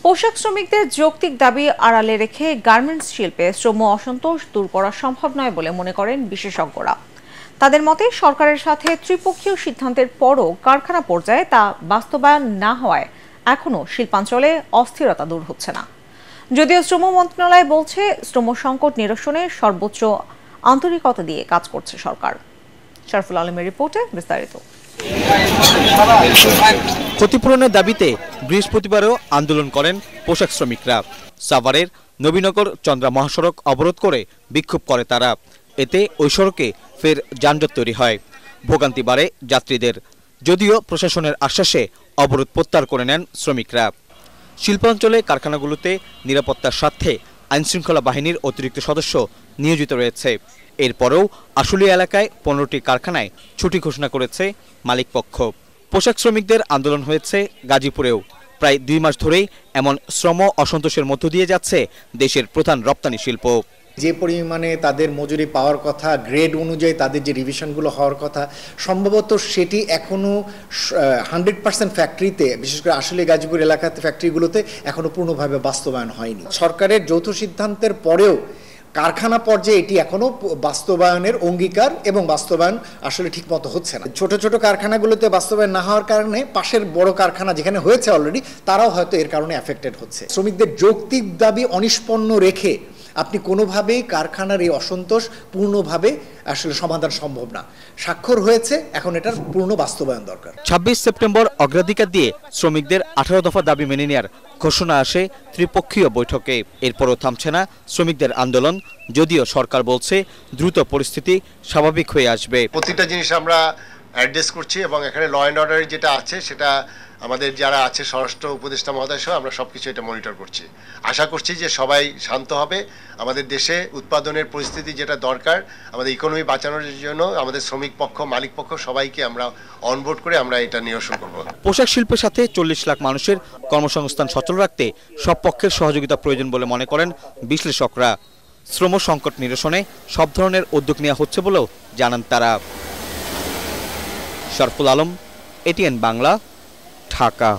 পোশাক শ্রমিকদের যৌক্তিক দাবি আড়ালে রেখে গার্মেন্টস শিল্পে শ্রম অসন্তোষ দূর করা সম্ভব নয় বলে মনে করেন বিশেষজ্ঞরা। তাদের মতে সরকারের সাথে ত্রিপক্ষীয় সিদ্ধান্তের পরও কারখানা পর্যায়ে তা বাস্তবায়ন না হওয়ায় এখনও শিল্পাঞ্চলে অস্থিরতা দূর হচ্ছে না। যদিও শ্রম মন্ত্রণালয় বলছে শ্রম সংকট নিরসনে সর্বোচ্চ আন্তরিকতা দিয়ে কাজ করছে সরকার। শরফুল আলমের রিপোর্টে বিস্তারিত। ক্ষতিপূরণের দাবিতে বৃহস্পতিবারও আন্দোলন করেন পোশাক শ্রমিকরা। সাভারের নবীনগর চন্দ্রা মহাসড়ক অবরোধ করে বিক্ষোভ করে তারা। এতে ওই সড়কে ফের যানজট তৈরি হয়, ভোগান্তি বাড়ে যাত্রীদের। যদিও প্রশাসনের আশ্বাসে অবরোধ প্রত্যাহার করে নেন শ্রমিকরা। শিল্পাঞ্চলে কারখানাগুলোতে নিরাপত্তার স্বার্থে আইনশৃঙ্খলা বাহিনীর অতিরিক্ত সদস্য নিয়োজিত রয়েছে। এরপরেও আশুলিয়া এলাকায় 15টি কারখানায় ছুটি ঘোষণা করেছে মালিকপক্ষ। পোশাক শ্রমিকদের আন্দোলন হয়েছে গাজীপুরেও। প্রায় 2 মাস ধরেই এমন শ্রম অসন্তোষের মধ্য দিয়ে যাচ্ছে দেশের প্রধান রপ্তানি শিল্প। যে পরিমাণে তাদের মজুরি পাওয়ার কথা, গ্রেড অনুযায়ী তাদের যে রিভিশনগুলো হওয়ার কথা, সম্ভবত সেটি এখনও 100% ফ্যাক্টরিতে, বিশেষ করে আসলে গাজীপুর এলাকাতে ফ্যাক্টরিগুলোতে এখনও পূর্ণভাবে বাস্তবায়ন হয়নি। সরকারের যৌথ সিদ্ধান্তের পরেও কারখানা পর্যায়ে এটি এখনো বাস্তবায়নের অঙ্গীকার এবং বাস্তবায়ন আসলে ঠিকমতো হচ্ছে না। ছোট ছোট কারখানাগুলোতে বাস্তবায়ন না হওয়ার কারণে পাশের বড় কারখানা যেখানে হয়েছে অলরেডি, তারাও হয়তো এর কারণে অ্যাফেক্টেড হচ্ছে। শ্রমিকদের যৌক্তিক দাবি অনিষ্পন্ন রেখে আপনি কোনোভাবেই কারখানার এই অসন্তোষ পূর্ণভাবে আসলে সমাধান সম্ভব না। স্বাক্ষর হয়েছে, এখন এটার পূর্ণ বাস্তবায়ন দরকার। 26 সেপ্টেম্বর অগ্রাধিকার দিয়ে শ্রমিকদের 18 দফা দাবি মেনে নেওয়ার ঘোষণা আসে ত্রিপক্ষীয় বৈঠকে। এরপরও থামছে না শ্রমিকদের আন্দোলন, যদিও সরকার বলছে দ্রুত পরিস্থিতি স্বাভাবিক হয়ে আসবে। প্রতিটা জিনিস আমরা অ্যাডজাস্ট করছি এবং এখানে ল অ্যান্ড অর্ডার যেটা আছে সেটা আমাদের যারা আছে স্বরাষ্ট্র উপদেষ্টা মহোদয় সহ আমরা সবকিছু এটা মনিটর করছি। আশা করছি যে সবাই শান্ত হবে। আমাদের দেশে উৎপাদনের পরিস্থিতি যেটা দরকার, আমাদের ইকোনমি বাঁচানোর জন্য আমাদের শ্রমিক পক্ষ, মালিক পক্ষ সবাইকে আমরা অনবোর্ড করে আমরা এটা নিরসন করব। পোশাক শিল্পের সাথে 40 লাখ মানুষের কর্মসংস্থান সচল রাখতে সব পক্ষের সহযোগিতা প্রয়োজন বলে মনে করেন বিশ্লেষকরা। শ্রম সংকট নিরসনে সব ধরনের উদ্যোগ নেওয়া হচ্ছে বলেও জানান তারা। শরফুল আলম, এটিএন বাংলা, ঢাকা।